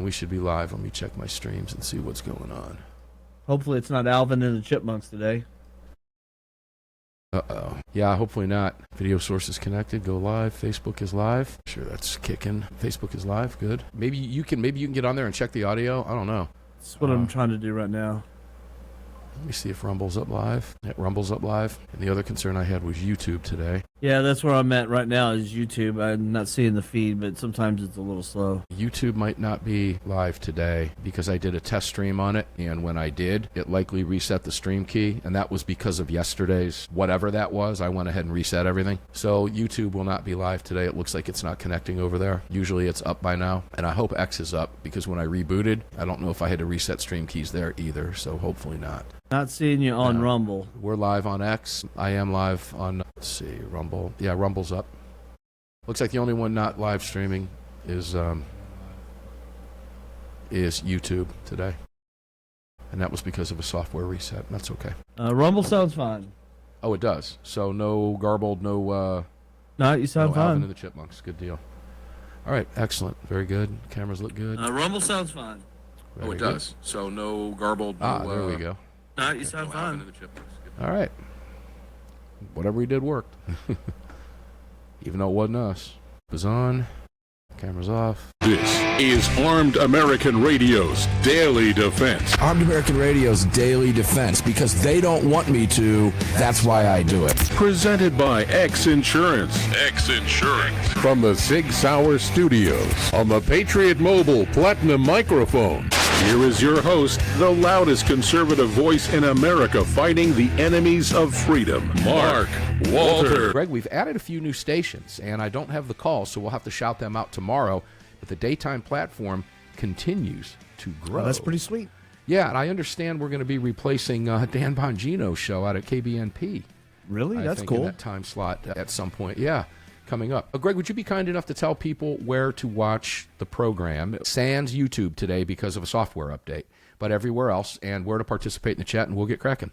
and we should be live. Let me check my streams and see what's going on. Hopefully it's not Alvin and the Chipmunks today. Uh-oh. Yeah, hopefully not. Video source is connected. Go live. Facebook is live. Sure, that's kicking. Facebook is live. Good. Maybe you can get on there and check the audio. I don't know. That's what I'm trying to do right now. Let me see if Rumble's up live. Yeah, Rumble's up live. And the other concern I had was YouTube today. Yeah, that's where I'm at right now is YouTube. I'm not seeing the feed, but sometimes it's a little slow. YouTube might not be live today because I did a test stream on it, and when I did, it likely reset the stream key, and that was because of yesterday's whatever that was. I went ahead and reset everything. So YouTube will not be live today. It looks like it's not connecting over there. Usually it's up by now, and I hope X is up because when I rebooted, I don't know if I had to reset stream keys there either, so hopefully not. Not seeing you on Rumble. We're live on X. I am live on, let's see, Rumble. Yeah, Rumble's up. Looks like the only one not live streaming is YouTube today. And that was because of a software reset. That's okay. Rumble sounds fine. Oh, it does. So no garbled, no... No, you sound fine. Alvin and the Chipmunks. Good deal. All right, excellent. Very good. Cameras look good. Rumble sounds fine. Very good. Does. So no garbled, no... there we go. No, you sound fine. All right. Whatever we did worked. Even though it wasn't us. It was on. Camera's off. This is Armed American Radio's Daily Defense. Armed American Radio's Daily Defense. Because they don't want me to, that's why I do it. Presented by X Insurance. X Insurance. From the Sig Sauer Studios on the Patriot Mobile Platinum Microphone. Here is your host, the loudest conservative voice in America fighting the enemies of freedom, Mark Walter. Greg, we've added a few new stations, and I don't have the calls, so we'll have to shout them out tomorrow. But the daytime platform continues to grow. Oh, that's pretty sweet. Yeah, and I understand we're going to be replacing Dan Bongino's show out at KBNP. Really? That's think, cool. In that time slot at some point. Yeah. Coming up. Greg, would you be kind enough to tell people where to watch the program? Sans YouTube today because of a software update, but everywhere else, and where to participate in the chat, and we'll get cracking.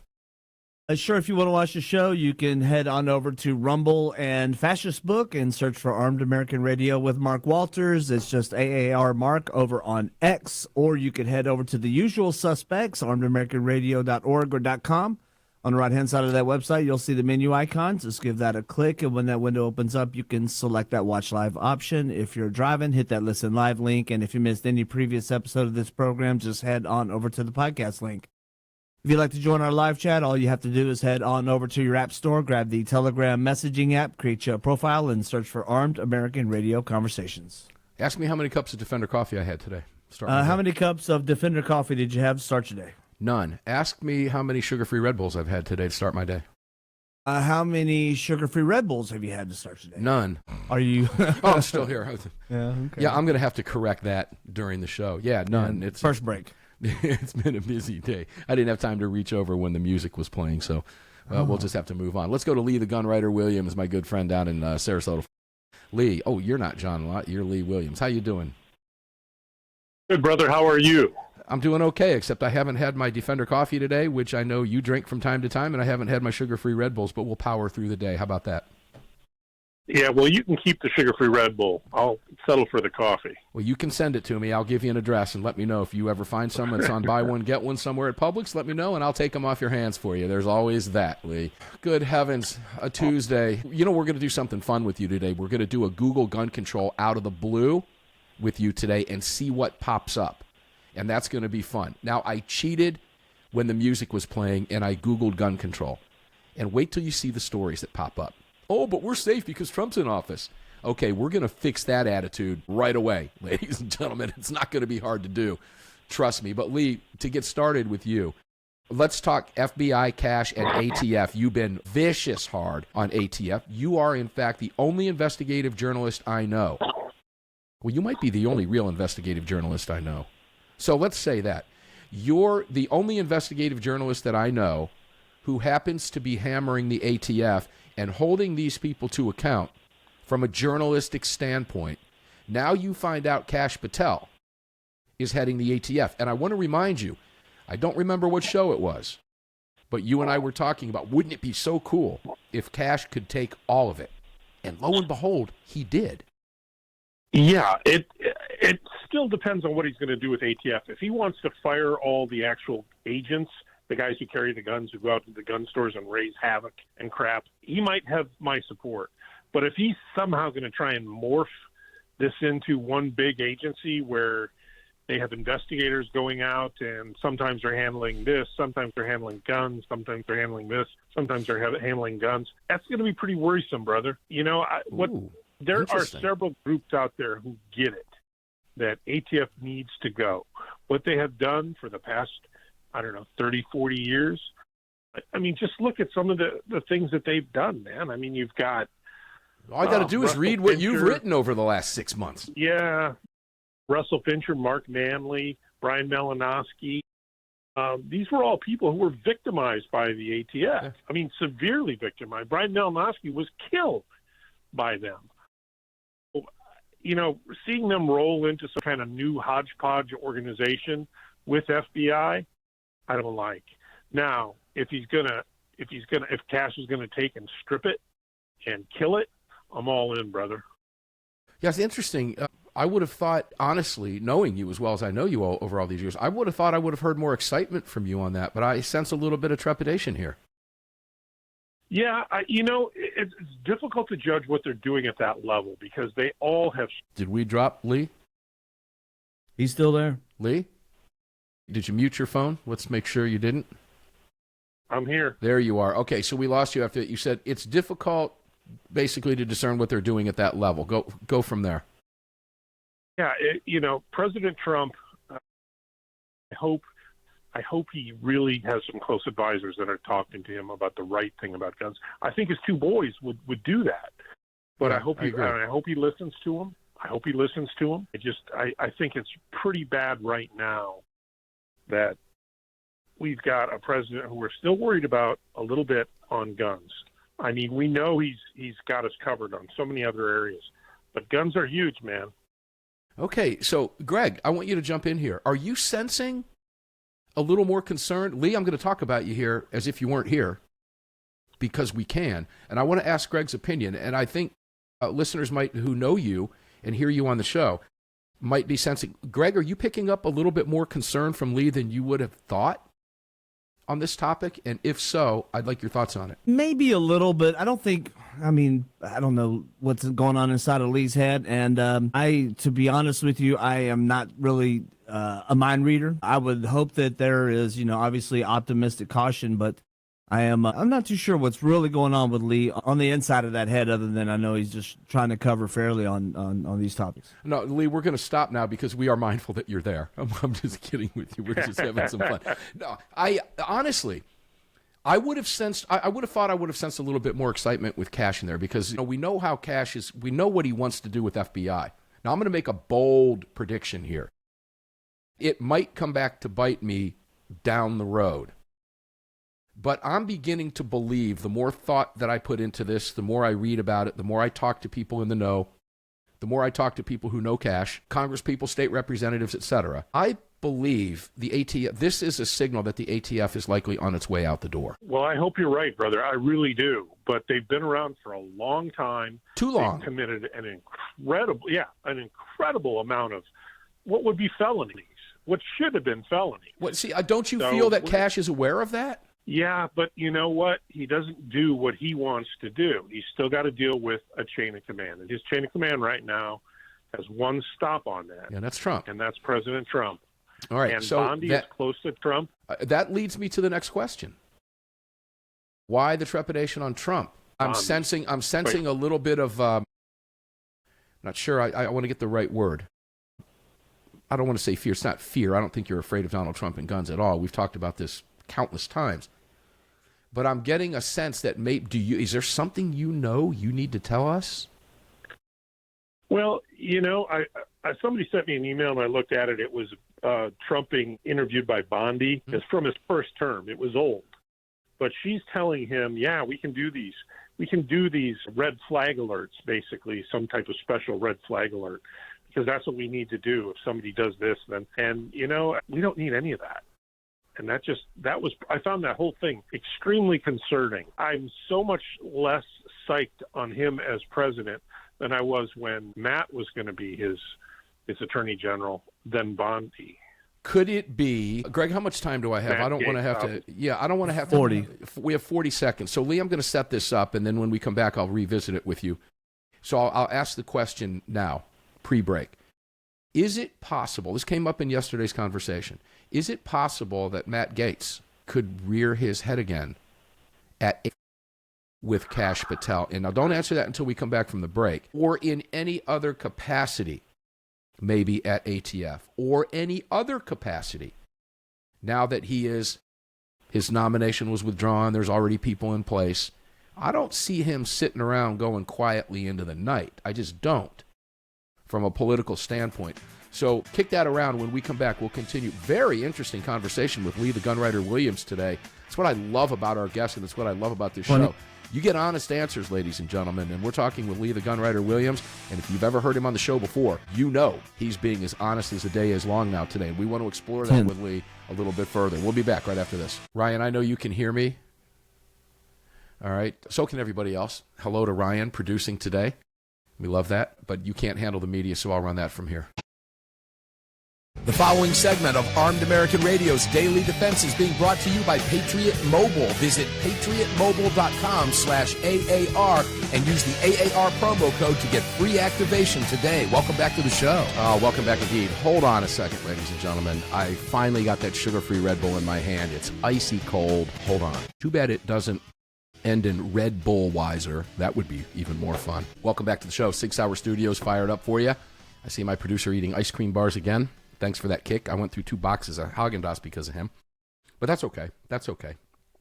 Sure, if you want to watch the show, you can head on over to Rumble and Fascist Book and search for Armed American Radio with Mark Walters. It's just AAR Mark over on X, or you can head over to the usual suspects, armedamericanradio.org or .com. On the right-hand side of that website, you'll see the menu icons. Just give that a click, and when that window opens up, you can select that Watch Live option. If you're driving, hit that Listen Live link, and if you missed any previous episode of this program, just head on over to the podcast link. If you'd like to join our live chat, all you have to do is head on over to your app store, grab the Telegram messaging app, create your profile, and search for Armed American Radio Conversations. Ask me how many cups of Defender coffee I had today. How many cups of Defender coffee did you have to start your day? None. Ask me how many sugar-free Red Bulls I've had today to start my day. How many sugar-free Red Bulls have you had to start your day? None. Are you? Oh, I'm still here. Yeah, okay. Yeah, I'm going to have to correct that during the show. Yeah, none. It's first break. It's been a busy day. I didn't have time to reach over when the music was playing, so we'll just have to move on. Let's go to Lee, the GunWriter Williams, my good friend down in Sarasota. Lee, oh, you're not John Lott. You're Lee Williams. How you doing? Good, brother. How are you? I'm doing okay, except I haven't had my Defender coffee today, which I know you drink from time to time, and I haven't had my sugar-free Red Bulls, but we'll power through the day. How about that? Yeah, well, you can keep the sugar-free Red Bull. I'll settle for the coffee. Well, you can send it to me. I'll give you an address, and let me know if you ever find some that's on buy one, get one somewhere at Publix. Let me know, and I'll take them off your hands for you. There's always that, Lee. Good heavens, a Tuesday. You know, we're going to do something fun with you today. We're going to do a Google gun control out of the blue with you today and see what pops up. And that's going to be fun. Now, I cheated when the music was playing, and I Googled gun control. And wait till you see the stories that pop up. Oh, but we're safe because Trump's in office. Okay, we're going to fix that attitude right away, ladies and gentlemen. It's not going to be hard to do. Trust me. But, Lee, to get started with you, let's talk FBI, cash, and ATF. You've been vicious hard on ATF. You are, in fact, the only investigative journalist I know. Well, you might be the only real investigative journalist I know. So let's say that. You're the only investigative journalist that I know who happens to be hammering the ATF and holding these people to account from a journalistic standpoint. Now you find out Kash Patel is heading the ATF. And I want to remind you, I don't remember what show it was, but you and I were talking about, wouldn't it be so cool if Kash could take all of it? And lo and behold, he did. Yeah, It still depends on what he's going to do with ATF. If he wants to fire all the actual agents, the guys who carry the guns, who go out to the gun stores and raise havoc and crap, he might have my support. But if he's somehow going to try and morph this into one big agency where they have investigators going out and sometimes they're handling this, sometimes they're handling guns, sometimes they're handling this, sometimes they're handling guns, that's going to be pretty worrisome, brother. You know, there are several groups out there who get it, that ATF needs to go. What they have done for the past, 30, 40 years, I mean, just look at some of the things that they've done, man. I mean, you've got... All I got to do is read what you've written over the last 6 months. Yeah. Russell Fincher, Mark Manley, Brian Malinowski. These were all people who were victimized by the ATF. Yeah. I mean, severely victimized. Brian Malinowski was killed by them. You know, seeing them roll into some kind of new hodgepodge organization with FBI, I don't like. Now, if Cash is gonna take and strip it and kill it, I'm all in, brother. Yeah, it's interesting. I would have thought, honestly, knowing you as well as I know you all over all these years, I would have thought I would have heard more excitement from you on that, but I sense a little bit of trepidation here. Yeah, it's difficult to judge what they're doing at that level because they all have... Did we drop Lee? He's still there. Lee? Did you mute your phone? Let's make sure you didn't. I'm here. There you are. Okay, so we lost you after you said it's difficult basically to discern what they're doing at that level. Go from there. Yeah, President Trump, I hope he really has some close advisors that are talking to him about the right thing about guns. I think his two boys would do that. But yeah, I hope he listens to him. I hope he listens to him. I think it's pretty bad right now that we've got a president who we're still worried about a little bit on guns. I mean, we know he's got us covered on so many other areas, but guns are huge, man. Okay, so Greg, I want you to jump in here. Are you sensing a little more concern? Lee, I'm going to talk about you here as if you weren't here because we can, and I want to ask Greg's opinion, and I think listeners who know you and hear you on the show might be sensing. Greg, are you picking up a little bit more concern from Lee than you would have thought on this topic? And if so, I'd like your thoughts on it. Maybe a little bit. I don't know what's going on inside of Lee's head. And to be honest with you, I am not really a mind reader. I would hope that there is, obviously optimistic caution, but I'm not too sure what's really going on with Lee on the inside of that head, other than I know he's just trying to cover fairly on these topics. No, Lee, we're going to stop now because we are mindful that you're there. I'm just kidding with you. We're just having some fun. No, I honestly, I would have thought I would have sensed a little bit more excitement with Cash in there because we know how Cash is. We know what he wants to do with FBI. Now I'm going to make a bold prediction here. It might come back to bite me down the road. But I'm beginning to believe the more thought that I put into this, the more I read about it, the more I talk to people in the know, the more I talk to people who know Cash, Congress people, state representatives, etc. I believe the ATF, this is a signal that the ATF is likely on its way out the door. Well, I hope you're right, brother. I really do. But they've been around for a long time. Too long. They've committed an incredible amount of what would be felonies, what should have been felonies. Don't you feel that Cash is aware of that? Yeah, but you know what? He doesn't do what he wants to do. He's still got to deal with a chain of command. And his chain of command right now has one stop on that. Yeah, that's Trump. And that's President Trump. All right. And so Bondi is close to Trump. That leads me to the next question. Why the trepidation on Trump? I'm sensing a little bit of, not sure, I want to get the right word. I don't want to say fear. It's not fear. I don't think you're afraid of Donald Trump and guns at all. We've talked about this countless times. But I'm getting a sense that is there something you need to tell us? Well, somebody sent me an email and I looked at it. It was Trump being interviewed by Bondi. It's from his first term. It was old. But she's telling him, yeah, we can do these. We can do these red flag alerts, basically, some type of special red flag alert, because that's what we need to do if somebody does this. And we don't need any of that. And I found that whole thing extremely concerning. I'm so much less psyched on him as president than I was when Matt was going to be his its attorney general than Bondi. Could it be, Greg, how much time do I have? Matt I don't want to Gaetz, have to, I don't want to have 40. We have 40 seconds. So, Lee, I'm going to set this up, and then when we come back, I'll revisit it with you. So I'll ask the question now, pre-break. Is it possible, this came up in yesterday's conversation, is it possible that Matt Gaetz could rear his head again with Kash Patel? And now don't answer that until we come back from the break. Or in any other capacity, maybe at ATF, or any other capacity. Now that his nomination was withdrawn, there's already people in place. I don't see him sitting around going quietly into the night. I just don't, from a political standpoint. So kick that around. When we come back, we'll continue. Very interesting conversation with Lee the GunWriter Williams today. That's what I love about our guests, and that's what I love about this show. You get honest answers, ladies and gentlemen, and we're talking with Lee the GunWriter Williams, and if you've ever heard him on the show before, you know he's being as honest as the day is long now today, and we want to explore that with Lee a little bit further. We'll be back right after this. Ryan, I know you can hear me. All right. So can everybody else. Hello to Ryan, producing today. We love that, but you can't handle the media, so I'll run that from here. The following segment of Armed American Radio's Daily Defense is being brought to you by Patriot Mobile. Visit patriotmobile.com/AAR and use the AAR promo code to get free activation today. Welcome back to the show. Welcome back indeed. Hold on a second, ladies and gentlemen. I finally got that sugar-free Red Bull in my hand. It's icy cold. Hold on. Too bad it doesn't end in Red Bull Weiser. That would be even more fun. Welcome back to the show. 6 Hour Studios fired up for you. I see my producer eating ice cream bars again. Thanks for that kick. I went through 2 boxes of Haagen-Dazs because of him. But that's okay. That's okay.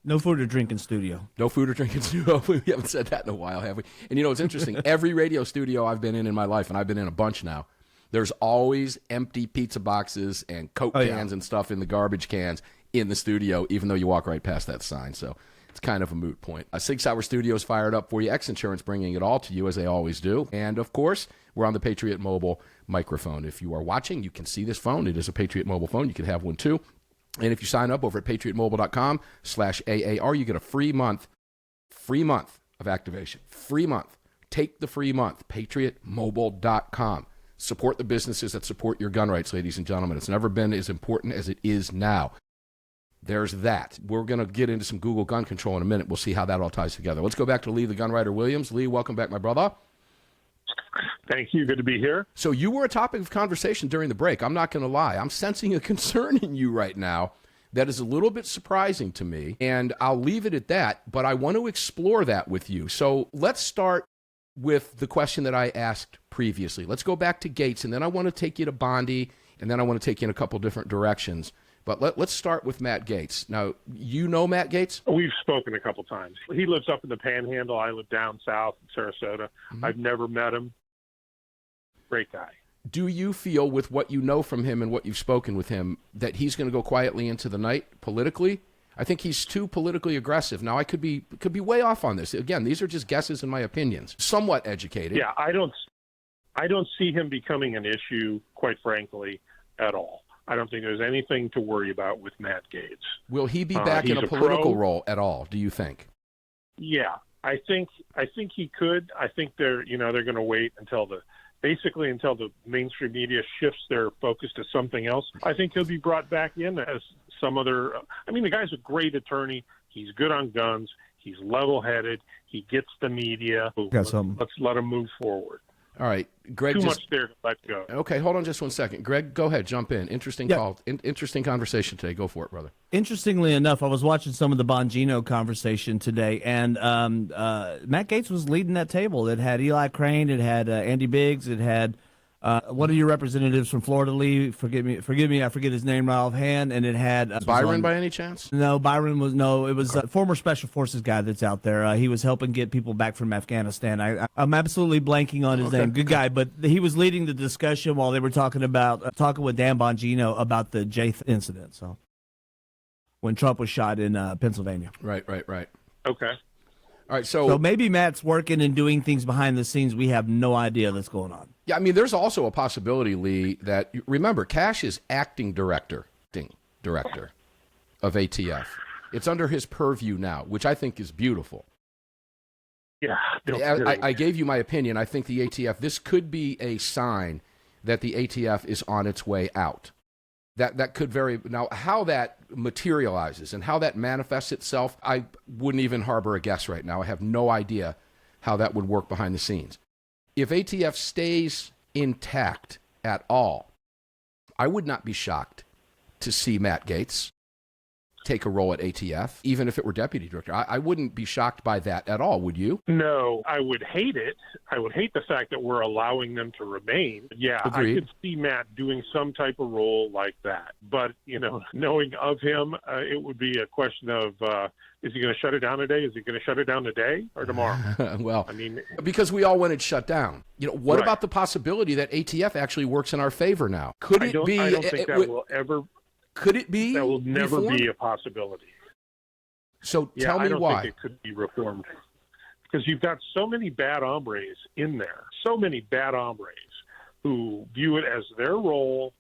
No food or drink in studio. No food or drink in studio. We haven't said that in a while, have we? And you know, it's interesting. Every radio studio I've been in my life, and I've been in a bunch now, there's always empty pizza boxes and Coke cans and stuff in the garbage cans in the studio, even though you walk right past that sign. So it's kind of a moot point. 6 Hour Studios fired up for you. X Insurance bringing it all to you, as they always do. And, of course, we're on the Patriot Mobile microphone. If you are watching, you can see this phone. It is a Patriot Mobile phone. You can have one, too. And if you sign up over at patriotmobile.com/AAR, you get a free month of activation. Free month. Take the free month. patriotmobile.com. Support the businesses that support your gun rights, ladies and gentlemen. It's never been as important as it is now. There's that. We're going to get into some Google gun control in a minute. We'll see how that all ties together. Let's go back to Lee the GunWriter Williams. Lee, welcome back, my brother. Thank you. Good to be here. So you were a topic of conversation during the break. I'm not going to lie. I'm sensing a concern in you right now that is a little bit surprising to me, and I'll leave it at that, but I want to explore that with you. So let's start with the question that I asked previously. Let's go back to Gaetz, and then I want to take you to Bondi, and then I want to take you in a couple different directions. But let's start with Matt Gaetz. Now, you know Matt Gaetz? We've spoken a couple times. He lives up in the Panhandle. I live down south in Sarasota. Mm-hmm. I've never met him. Great guy. Do you feel, with what you know from him and what you've spoken with him, that he's going to go quietly into the night politically? I think he's too politically aggressive. Now, I could be way off on this. Again, these are just guesses and my opinions. Somewhat educated. Yeah, I don't see him becoming an issue, quite frankly, at all. I don't think there's anything to worry about with Matt Gaetz. Will he be back in a political role at all, do you think? Yeah, I think he could. I think they're going to wait until the mainstream media shifts their focus to something else. I think he'll be brought back in as some other. I mean, the guy's a great attorney. He's good on guns. He's level-headed. He gets the media. Let's let him move forward. All right, Greg. Too much there to let go. Okay, hold on just one second. Greg, go ahead, jump in. Interesting call. Interesting conversation today. Go for it, brother. Interestingly enough, I was watching some of the Bongino conversation today, and Matt Gaetz was leading that table. It had Eli Crane, it had Andy Biggs, it had one of your representatives from Florida, Lee. Forgive me, I forget his name right offhand. And it had Byron by any chance? No, Byron was It was a former Special Forces guy that's out there. He was helping get people back from Afghanistan. I'm absolutely blanking on his name. Good guy, but he was leading the discussion while they were talking with Dan Bongino about the J incident. So when Trump was shot in Pennsylvania. Right. Okay. All right, so maybe Matt's working and doing things behind the scenes we have no idea that's going on. Yeah, I mean, there's also a possibility, Lee, that, remember, Kash is acting director of ATF. It's under his purview now, which I think is beautiful. Yeah. I gave you my opinion. I think the ATF, this could be a sign that the ATF is on its way out. That could vary. Now, how that materializes and how that manifests itself, I wouldn't even harbor a guess right now. I have no idea how that would work behind the scenes. If ATF stays intact at all, I would not be shocked to see Matt Gaetz take a role at ATF, even if it were deputy director. I wouldn't be shocked by that at all, would you? No, I would hate it. I would hate the fact that we're allowing them to remain. Yeah, Agreed. I could see Matt doing some type of role like that. But, knowing of him, it would be a question of, is he going to shut it down today? Is he going to shut it down today or tomorrow? Well, I mean, because we all want it shut down. What Right. about the possibility that ATF actually works in our favor now? Could I it don't be? think that will ever. Could it be? That will never reformed? be a possibility. So Yeah, tell me I don't why. think it could be reformed because you've got so many bad hombres in there, so many bad hombres who view it as their role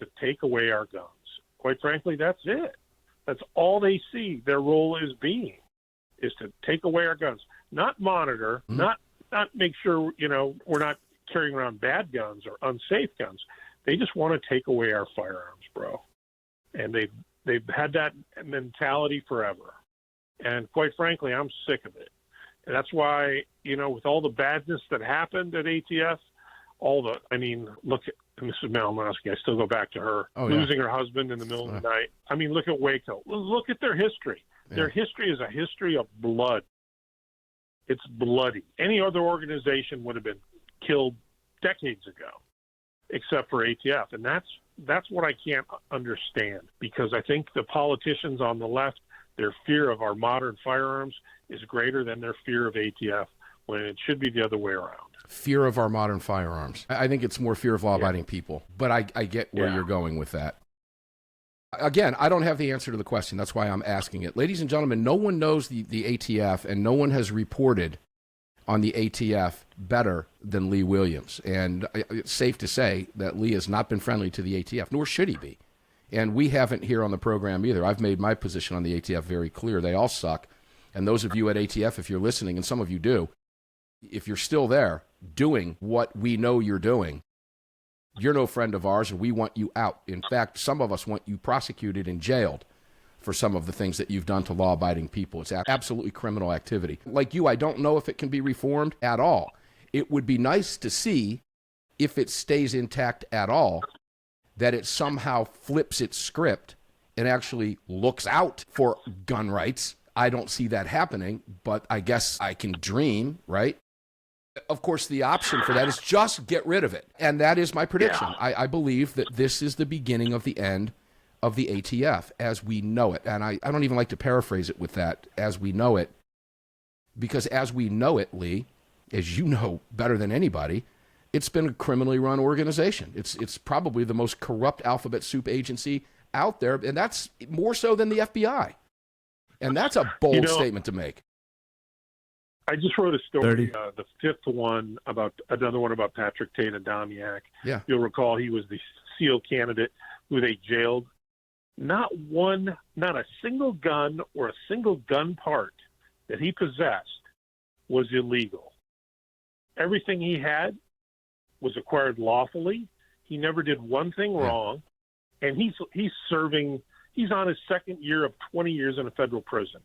to take away our guns. Quite frankly, that's it. That's all they see their role is to take away our guns, not monitor, not make sure, we're not carrying around bad guns or unsafe guns. They just want to take away our firearms, bro. And they've had that mentality forever. And quite frankly, I'm sick of it. And that's why, with all the badness that happened at ATF, look at Mrs. Malinowski. I still go back to her losing her husband in the middle of the night. I mean, look at Waco. Look at their history. Yeah. Their history is a history of blood. It's bloody. Any other organization would have been killed decades ago, except for ATF. And that's what I can't understand, because I think the politicians on the left, their fear of our modern firearms is greater than their fear of ATF, when it should be the other way around. Fear of our modern firearms. I think it's more fear of law-abiding people, but I get where you're going with that. Again, I don't have the answer to the question. That's why I'm asking it. Ladies and gentlemen, no one knows the ATF, and no one has reported on the ATF better than Lee Williams. And it's safe to say that Lee has not been friendly to the ATF, nor should he be. And we haven't here on the program either. I've made my position on the ATF very clear. They all suck. And those of you at ATF, if you're listening, and some of you do, if you're still there doing what we know you're doing, you're no friend of ours, and we want you out. In fact, some of us want you prosecuted and jailed for some of the things that you've done to law-abiding people. It's absolutely criminal activity. Like you, I don't know if it can be reformed at all. It would be nice to see, if it stays intact at all, that it somehow flips its script and actually looks out for gun rights. I don't see that happening, but I guess I can dream, right? Of course, the option for that is just get rid of it. And that is my prediction. Yeah. I believe that this is the beginning of the end of the ATF as we know it. And I don't even like to paraphrase it with that, as we know it, because as we know it, Lee, as you know better than anybody, it's been a criminally run organization. It's probably the most corrupt alphabet soup agency out there, and that's more so than the FBI. And that's a bold statement to make. I just wrote a story, the fifth one, about another one about Patrick Tate and Damiak. Yeah. You'll recall he was the SEAL candidate who they jailed. Not a single gun or a single gun part that he possessed was illegal. Everything he had was acquired lawfully. He never did one thing wrong, and he's on his second year of 20 years in a federal prison.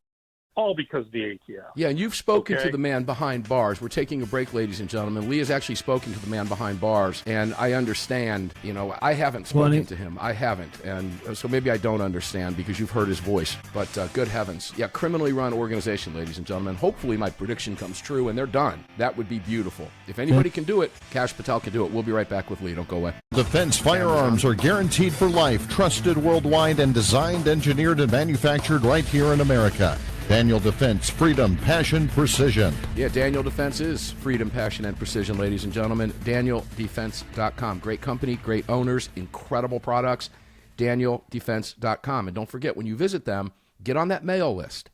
All because of the ATF. Yeah, and you've spoken to the man behind bars. We're taking a break, ladies and gentlemen. Lee has actually spoken to the man behind bars, and I understand, I haven't spoken to him. I haven't, and so maybe I don't understand because you've heard his voice. But good heavens. Yeah, criminally run organization, ladies and gentlemen. Hopefully my prediction comes true, and they're done. That would be beautiful. If anybody can do it, Kash Patel can do it. We'll be right back with Lee. Don't go away. Defense firearms are guaranteed for life, trusted worldwide, and designed, engineered, and manufactured right here in America. Daniel Defense, freedom, passion, precision. Yeah, Daniel Defense is freedom, passion, and precision, ladies and gentlemen. DanielDefense.com. Great company, great owners, incredible products. DanielDefense.com. And don't forget, when you visit them, get on that mail list.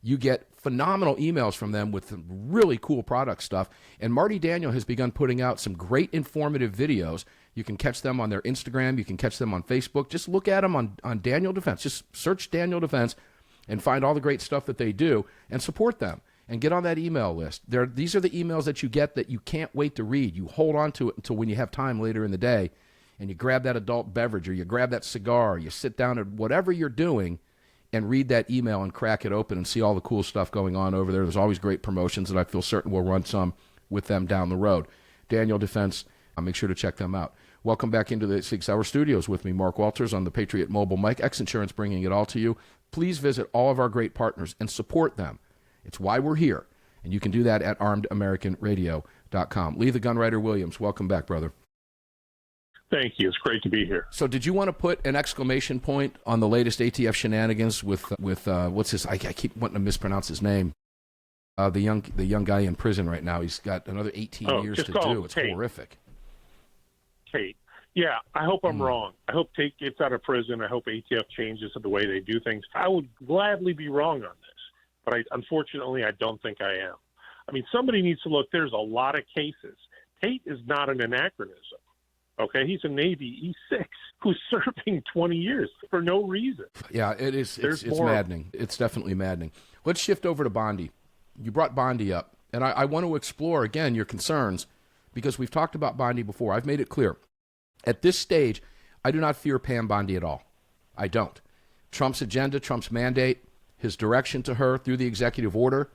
You get phenomenal emails from them with some really cool product stuff. And Marty Daniel has begun putting out some great informative videos. You can catch them on their Instagram. You can catch them on Facebook. Just look at them on Daniel Defense. Just search Daniel Defense and find all the great stuff that they do and support them. and get on that email list. These are the emails that you get that you can't wait to read. You hold on to it until when you have time later in the day, and you grab that adult beverage or you grab that cigar, or you sit down at whatever you're doing and read that email and crack it open and see all the cool stuff going on over there. There's always great promotions, and I feel certain we'll run some with them down the road. Daniel Defense, make sure to check them out. Welcome back into the 6 Hour Studios with me, Mark Walters, on the Patriot Mobile mic. X Insurance bringing it all to you. Please visit all of our great partners and support them. It's why we're here, and you can do that at armedamericanradio.com. Lee the GunWriter Williams, welcome back, brother. Thank you. It's great to be here. So did you want to put an exclamation point on the latest ATF shenanigans with what's his, I keep wanting to mispronounce his name, the young guy in prison right now. He's got another 18 years to do. It's Tate. Horrific. Tate. Yeah, I hope I'm wrong. I hope Tate gets out of prison. I hope ATF changes the way they do things. I would gladly be wrong on this, but unfortunately, I don't think I am. I mean, somebody needs to look. There's a lot of cases. Tate is not an anachronism. Okay, he's a Navy E6 who's serving 20 years for no reason. Yeah, it is. It's maddening. It's definitely maddening. Let's shift over to Bondi. You brought Bondi up, and I want to explore, again, your concerns, because we've talked about Bondi before. I've made it clear. At this stage, I do not fear Pam Bondi at all. I don't. Trump's agenda, Trump's mandate, his direction to her through the executive order,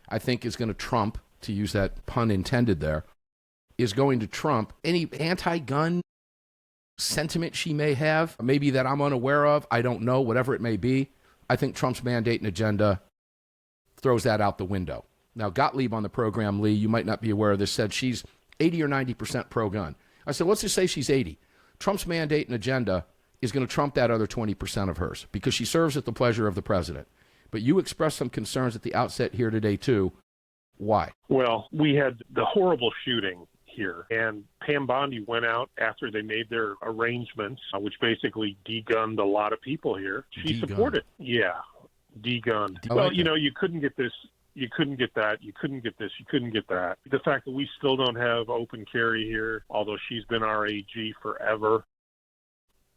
I think is going to trump, to use that pun intended there, is going to trump any anti-gun sentiment she may have, maybe that I'm unaware of. I don't know, whatever it may be. I think Trump's mandate and agenda throws that out the window. Now, Gottlieb on the program, Lee, you might not be aware of this, said she's 80 or 90% pro-gun. I said, let's just say she's 80. Trump's mandate and agenda is going to trump that other 20% of hers because she serves at the pleasure of the president. But you expressed some concerns at the outset here today, too. Why? Well, we had the horrible shooting here, and Pam Bondi went out after they made their arrangements, which basically de-gunned a lot of people here. She supported. Yeah, de-gunned. Well, you know, you couldn't get this. You couldn't get that. You couldn't get this. You couldn't get that. The fact that we still don't have open carry here, although she's been our AG forever,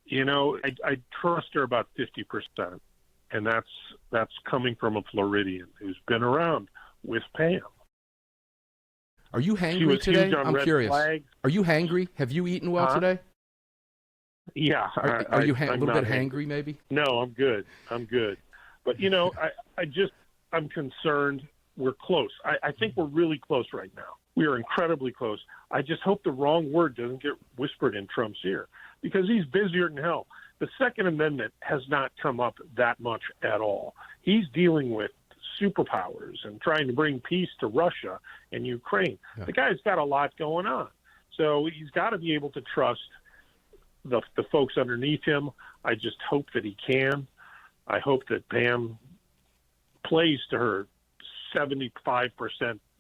you know, I trust her about 50%. And that's coming from a Floridian who's been around with Pam. Are you hangry today? I'm curious. Flags. Are you hangry? Have you eaten well today? Yeah. Are you a little bit hangry maybe? No, I'm good. But, you know, I'm concerned. We're close. I think we're really close right now. We are incredibly close. I just hope the wrong word doesn't get whispered in Trump's ear because he's busier than hell. The Second Amendment has not come up that much at all. He's dealing with superpowers and trying to bring peace to Russia and Ukraine. Yeah. The guy's got a lot going on. So he's got to be able to trust the folks underneath him. I just hope that he can. I hope that Pam plays to her 75%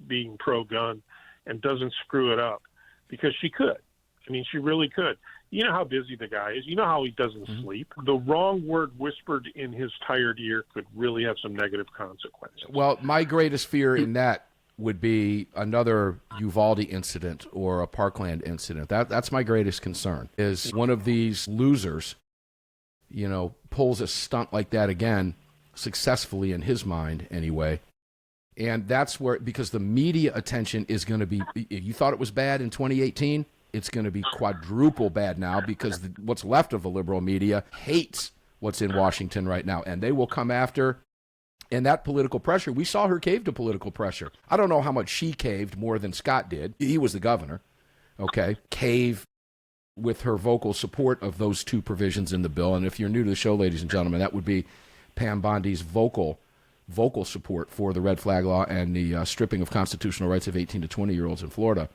being pro-gun and doesn't screw it up because she could. I mean, she really could. You know how busy the guy is. You know how he doesn't sleep. The wrong word whispered in his tired ear could really have some negative consequences. Well, my greatest fear in that would be another Uvalde incident or a Parkland incident. That's my greatest concern, is one of these losers, you know, pulls a stunt like that again, successfully in his mind anyway. And that's where, because the media attention is going to be, you thought it was bad in 2018, it's going to be quadruple bad now because what's left of the liberal media hates what's in Washington right now. And they will come after, and that political pressure, we saw her cave to political pressure. I don't know how much she caved more than Scott did. He was the governor, okay? Cave with her vocal support of those two provisions in the bill. And if you're new to the show, ladies and gentlemen, that would be Pam Bondi's vocal support for the red flag law and the stripping of constitutional rights of 18 to 20-year-olds in Florida.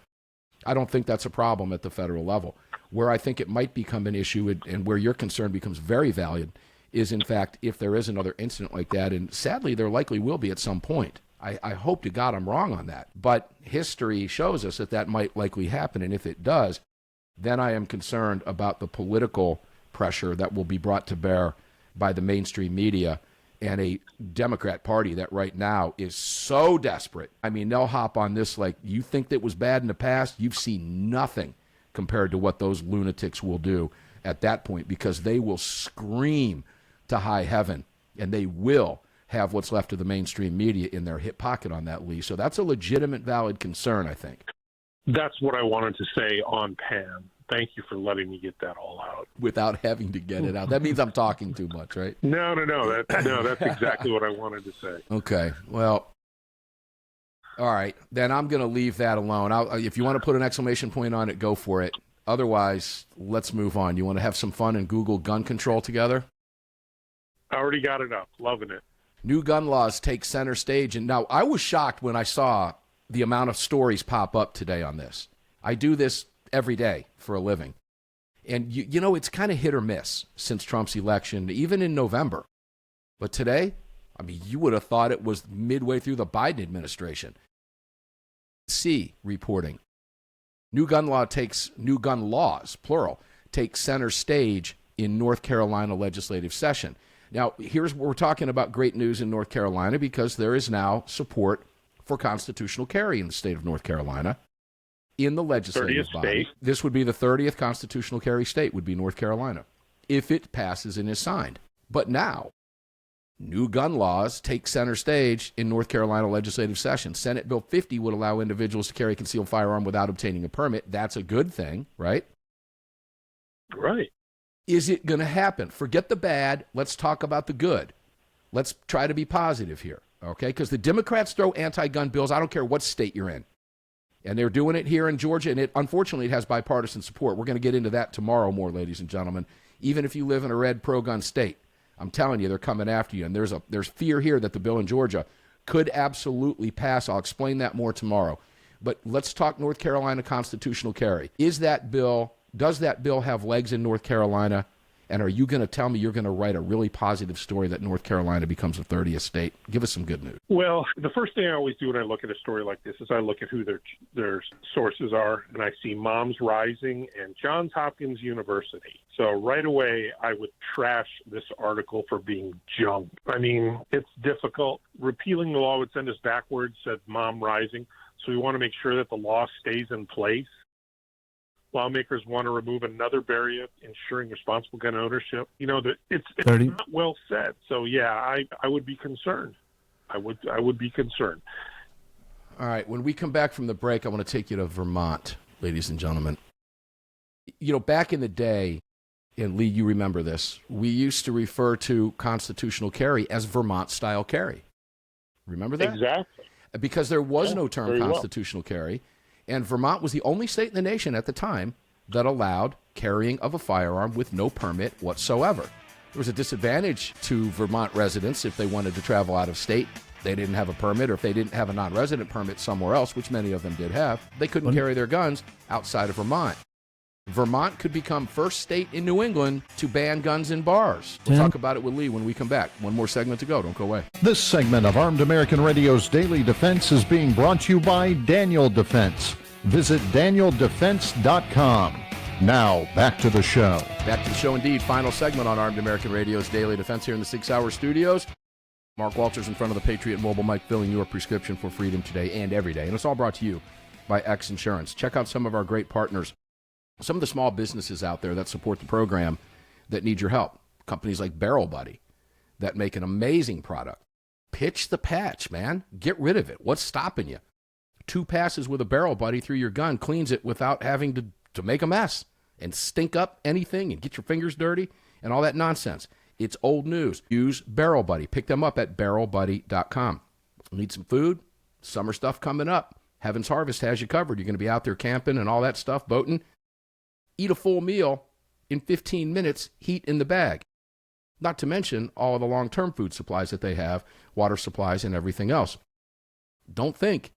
I don't think that's a problem at the federal level. Where I think it might become an issue and where your concern becomes very valid is, in fact, if there is another incident like that, and sadly there likely will be at some point. I hope to God I'm wrong on that. But history shows us that might likely happen, and if it does, then I am concerned about the political pressure that will be brought to bear by the mainstream media and a Democrat Party that right now is so desperate. I mean, they'll hop on this like, you think that was bad in the past? You've seen nothing compared to what those lunatics will do at that point, because they will scream to high heaven, and they will have what's left of the mainstream media in their hip pocket on that, Lee. So that's a legitimate, valid concern, I think. That's what I wanted to say on Pam. Thank you for letting me get that all out. Without having to get it out. That means I'm talking too much, right? No. That's exactly what I wanted to say. Okay. Well, all right. Then I'm going to leave that alone. If you want to put an exclamation point on it, go for it. Otherwise, let's move on. You want to have some fun and Google gun control together? I already got it up. Loving it. New gun laws take center stage. And now I was shocked when I saw the amount of stories pop up today on this. I do this every day for a living. And, you know, it's kind of hit or miss since Trump's election, even in November. But today, I mean, you would have thought it was midway through the Biden administration. C, reporting. New gun laws, plural, take center stage in North Carolina legislative session. Now, here's where we're talking about great news in North Carolina because there is now support for constitutional carry in the state of North Carolina. In the legislative body. This would be the 30th constitutional carry state, would be North Carolina, if it passes and is signed. But now, new gun laws take center stage in North Carolina legislative session. Senate Bill 50 would allow individuals to carry a concealed firearm without obtaining a permit. That's a good thing, right? Right. Is it going to happen? Forget the bad. Let's talk about the good. Let's try to be positive here, okay? Because the Democrats throw anti-gun bills. I don't care what state you're in. And they're doing it here in Georgia, and unfortunately it has bipartisan support. We're going to get into that tomorrow more, ladies and gentlemen. Even if you live in a red pro-gun state, I'm telling you, they're coming after you. And there's fear here that the bill in Georgia could absolutely pass. I'll explain that more tomorrow. But let's talk North Carolina constitutional carry. Does that bill have legs in North Carolina? And are you going to tell me you're going to write a really positive story that North Carolina becomes the 30th state? Give us some good news. Well, the first thing I always do when I look at a story like this is I look at who their sources are, and I see Moms Rising and Johns Hopkins University. So right away, I would trash this article for being junk. I mean, it's difficult. Repealing the law would send us backwards, said Mom Rising. So we want to make sure that the law stays in place. Lawmakers want to remove another barrier, ensuring responsible gun ownership. You know, it's not well said. So, yeah, I would be concerned. I would be concerned. All right. When we come back from the break, I want to take you to Vermont, ladies and gentlemen. You know, back in the day, and Lee, you remember this, we used to refer to constitutional carry as Vermont-style carry. Remember that? Exactly. Because there was no term constitutional carry. And Vermont was the only state in the nation at the time that allowed carrying of a firearm with no permit whatsoever. There was a disadvantage to Vermont residents if they wanted to travel out of state. They didn't have a permit, or if they didn't have a non-resident permit somewhere else, which many of them did have, they couldn't carry their guns outside of Vermont. Vermont could become first state in New England to ban guns in bars. We'll talk about it with Lee when we come back. One more segment to go. Don't go away. This segment of Armed American Radio's Daily Defense is being brought to you by Daniel Defense. Visit DanielDefense.com. Now, back to the show. Back to the show indeed. Final segment on Armed American Radio's Daily Defense here in the 6 Hour Studios. Mark Walters in front of the Patriot Mobile mic, filling your prescription for freedom today and every day. And it's all brought to you by X Insurance. Check out some of our great partners. Some of the small businesses out there that support the program that need your help. Companies like Barrel Buddy that make an amazing product. Pitch the patch, man. Get rid of it. What's stopping you? 2 passes with a Barrel Buddy through your gun cleans it without having to make a mess and stink up anything and get your fingers dirty and all that nonsense. It's old news. Use Barrel Buddy. Pick them up at barrelbuddy.com. Need some food? Summer stuff coming up. Heaven's Harvest has you covered. You're going to be out there camping and all that stuff, boating. Eat a full meal in 15 minutes, heat in the bag. Not to mention all of the long-term food supplies that they have, water supplies and everything else. Don't think,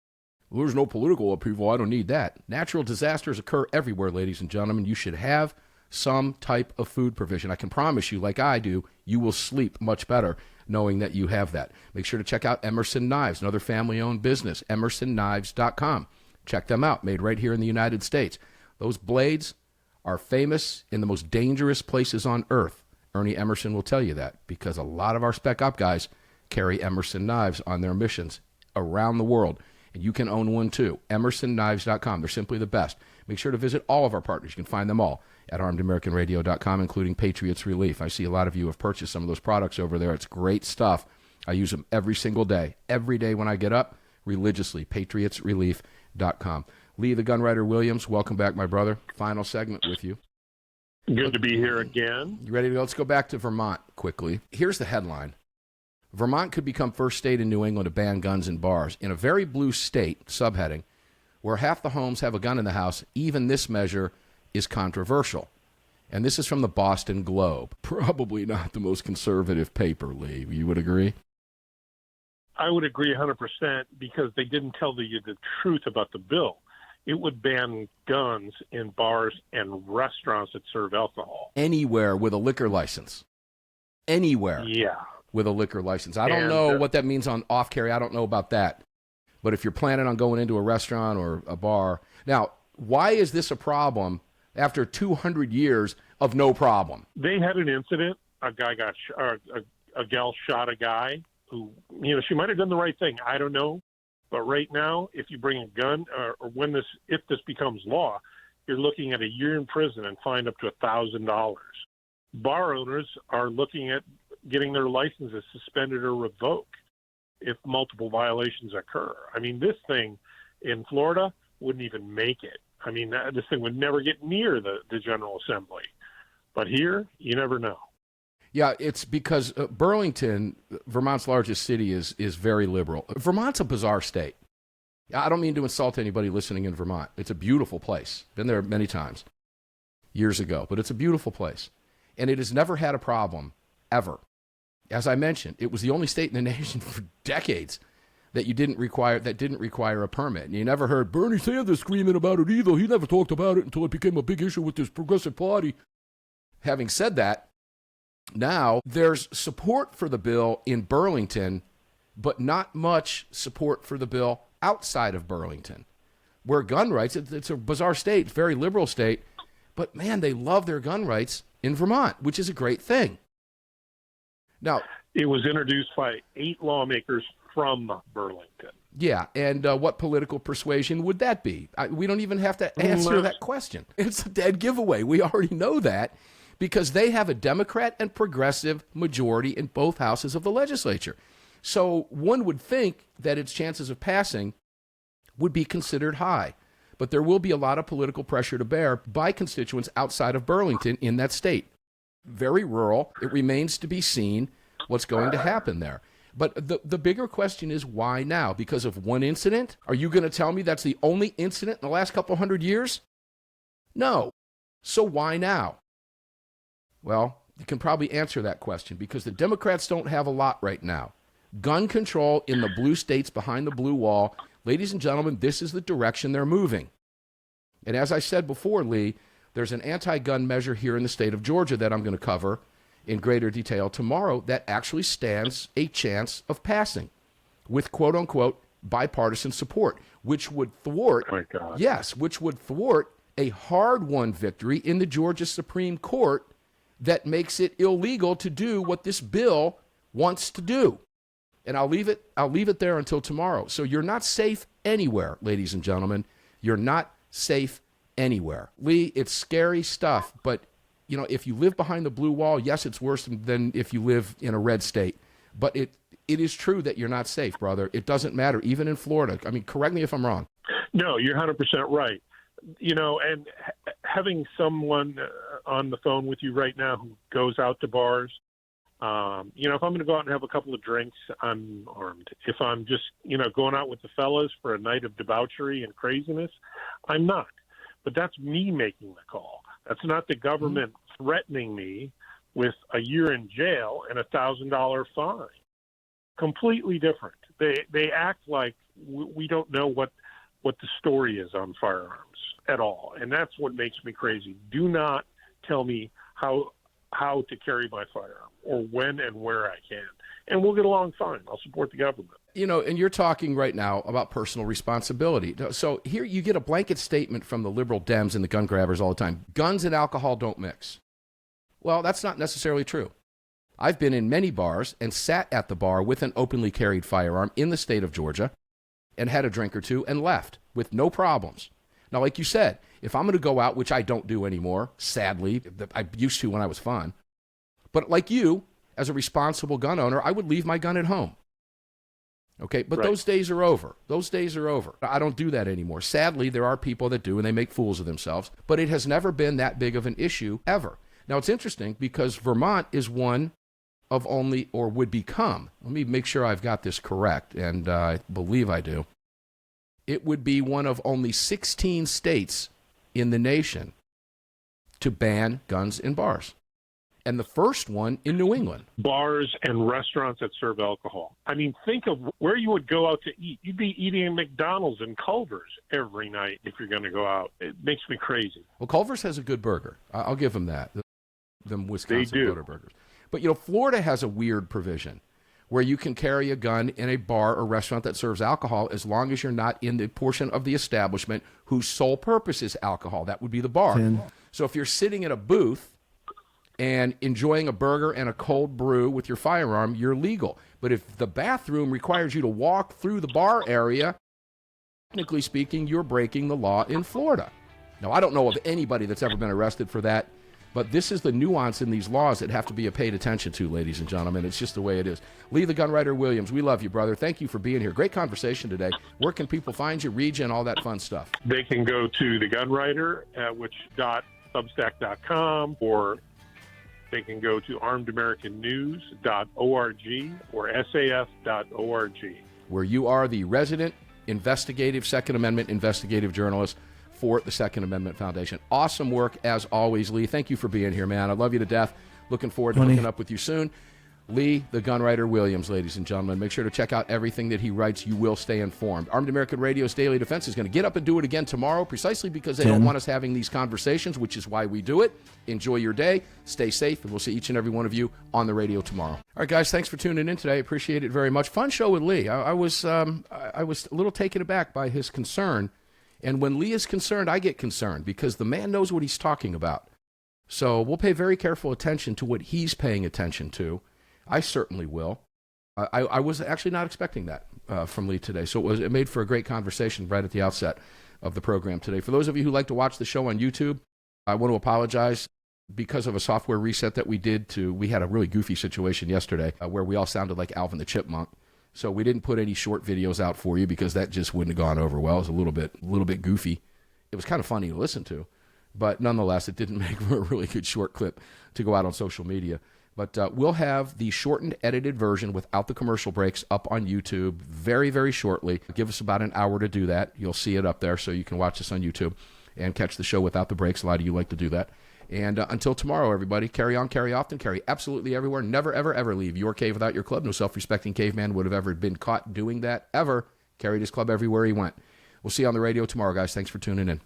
well, there's no political upheaval, I don't need that. Natural disasters occur everywhere, ladies and gentlemen. You should have some type of food provision. I can promise you, like I do, you will sleep much better knowing that you have that. Make sure to check out Emerson Knives, another family-owned business, emersonKnives.com. Check them out, made right here in the United States. Those blades are famous in the most dangerous places on earth. Ernie Emerson will tell you that because a lot of our spec op guys carry Emerson knives on their missions around the world. And you can own one too. emersonKnives.com. They're simply the best. Make sure to visit all of our partners. You can find them all at armedamericanradio.com, including Patriots Relief. I see a lot of you have purchased some of those products over there. It's great stuff. I use them every single day. Every day when I get up, religiously, patriotsrelief.com. Lee, the GunWriter Williams, welcome back, my brother. Final segment with you. Good to be here again. You ready to go? Let's go back to Vermont quickly. Here's the headline. Vermont could become first state in New England to ban guns in bars. In a very blue state, subheading, where half the homes have a gun in the house, even this measure is controversial. And this is from the Boston Globe. Probably not the most conservative paper, Lee. You would agree? I would agree 100% because they didn't tell you the truth about the bill. It would ban guns in bars and restaurants that serve alcohol. Anywhere with a liquor license. Anywhere. Yeah. With a liquor license. I don't know what that means on off-carry. I don't know about that. But if you're planning on going into a restaurant or a bar. Now, why is this a problem after 200 years of no problem? They had an incident. A guy got a gal shot a guy who, she might have done the right thing. I don't know. But right now, if you bring a gun or if this becomes law, you're looking at a year in prison and fined up to $1,000. Bar owners are looking at getting their licenses suspended or revoked if multiple violations occur. I mean, this thing in Florida wouldn't even make it. I mean, this thing would never get near the General Assembly. But here, you never know. Yeah, it's because Burlington, Vermont's largest city, is very liberal. Vermont's a bizarre state. I don't mean to insult anybody listening in Vermont. It's a beautiful place. Been there many times, years ago. But it's a beautiful place. And it has never had a problem, ever. As I mentioned, it was the only state in the nation for decades that didn't require a permit. And you never heard Bernie Sanders screaming about it either. He never talked about it until it became a big issue with this progressive party. Having said that, now there's support for the bill in Burlington, but not much support for the bill outside of Burlington. Where gun rights, it's a bizarre state, very liberal state, but man, they love their gun rights in Vermont, which is a great thing. Now, it was introduced by 8 lawmakers from Burlington. Yeah, and what political persuasion would that be? We don't even have to answer that question. It's a dead giveaway. We already know that because they have a Democrat and progressive majority in both houses of the legislature. So one would think that its chances of passing would be considered high. But there will be a lot of political pressure to bear by constituents outside of Burlington in that state. Very rural. It remains to be seen what's going to happen there. But the bigger question is why now? Because of one incident? Are you going to tell me that's the only incident in the last couple hundred years? No. So why now? Well, you can probably answer that question because the Democrats don't have a lot right now. Gun control in the blue states behind the blue wall. Ladies and gentlemen, this is the direction they're moving. And as I said before, Lee, there's an anti-gun measure here in the state of Georgia that I'm going to cover in greater detail tomorrow that actually stands a chance of passing with quote-unquote bipartisan support, which would thwart, which would thwart a hard-won victory in the Georgia Supreme Court that makes it illegal to do what this bill wants to do. And I'll leave it there until tomorrow. So you're not safe anywhere, ladies and gentlemen. You're not safe anywhere. Lee, it's scary stuff, but if you live behind the blue wall, yes, it's worse than if you live in a red state. But it is true that you're not safe, brother. It doesn't matter, even in Florida. I mean, correct me if I'm wrong. No, you're 100% right. And having someone on the phone with you right now who goes out to bars, if I'm going to go out and have a couple of drinks, I'm armed. If I'm just, going out with the fellas for a night of debauchery and craziness, I'm not. But that's me making the call. That's not the government threatening me with a year in jail and $1,000 fine. Completely different. They act like we don't know what the story is on firearms at all, and that's what makes me crazy. Do not tell me how to carry my firearm or when and where I can, and we'll get along fine. I'll support the government. And you're talking right now about personal responsibility. So here you get a blanket statement from the liberal Dems and the gun grabbers all the time. Guns and alcohol don't mix. Well, that's not necessarily true. I've been in many bars and sat at the bar with an openly carried firearm in the state of Georgia and had a drink or two and left with no problems. Now, like you said, if I'm going to go out, which I don't do anymore, sadly, I used to when I was fun, but like you, as a responsible gun owner, I would leave my gun at home. Okay, but Right. those days are over. Those days are over. I don't do that anymore. Sadly, there are people that do, and they make fools of themselves, but it has never been that big of an issue ever. Now, it's interesting because Vermont is one of only, or would become, let me make sure I've got this correct, and I believe I do. It would be one of only 16 states in the nation to ban guns in bars. And the first one in New England. Bars and restaurants that serve alcohol. I mean, think of where you would go out to eat. You'd be eating at McDonald's and Culver's every night if you're going to go out. It makes me crazy. Well, Culver's has a good burger. I'll give them that. Them Wisconsin do. butter burgers. But, Florida has a weird provision where you can carry a gun in a bar or restaurant that serves alcohol as long as you're not in the portion of the establishment whose sole purpose is alcohol. That would be the bar. So if you're sitting at a booth and enjoying a burger and a cold brew with your firearm, you're legal. But if the bathroom requires you to walk through the bar area, technically speaking, you're breaking the law in Florida. Now, I don't know of anybody that's ever been arrested for that, but this is the nuance in these laws that have to be paid attention to, ladies and gentlemen. It's just the way it is. Lee, the GunWriter Williams, we love you, brother. Thank you for being here. Great conversation today. Where can people find you, read you, and all that fun stuff? They can go to the GunWriter, .substack.com, or they can go to armedamericannews.org or saf.org. Where you are the resident investigative Second Amendment investigative journalist for the Second Amendment Foundation. Awesome work as always, Lee. Thank you for being here, man. I love you to death. Looking forward to hooking up with you soon. Lee, the GunWriter Williams, ladies and gentlemen. Make sure to check out everything that he writes. You will stay informed. Armed American Radio's Daily Defense is going to get up and do it again tomorrow, precisely because they don't want us having these conversations, which is why we do it. Enjoy your day. Stay safe, and we'll see each and every one of you on the radio tomorrow. All right, guys, thanks for tuning in today. Appreciate it very much. Fun show with Lee. I was a little taken aback by his concern, and when Lee is concerned, I get concerned because the man knows what he's talking about. So we'll pay very careful attention to what he's paying attention to. I certainly will. I was actually not expecting that from Lee today, so it made for a great conversation right at the outset of the program today. For those of you who like to watch the show on YouTube, I want to apologize because of a software reset that we did. We had a really goofy situation yesterday where we all sounded like Alvin the Chipmunk. So we didn't put any short videos out for you because that just wouldn't have gone over well. It was a little bit goofy. It was kind of funny to listen to, but nonetheless, it didn't make for a really good short clip to go out on social media. But we'll have the shortened, edited version without the commercial breaks up on YouTube very, very shortly. Give us about an hour to do that. You'll see it up there, so you can watch us on YouTube and catch the show without the breaks. A lot of you like to do that. And until tomorrow, everybody, carry on, carry often, carry absolutely everywhere. Never, ever, ever leave your cave without your club. No self-respecting caveman would have ever been caught doing that, ever. Carried his club everywhere he went. We'll see you on the radio tomorrow, guys. Thanks for tuning in.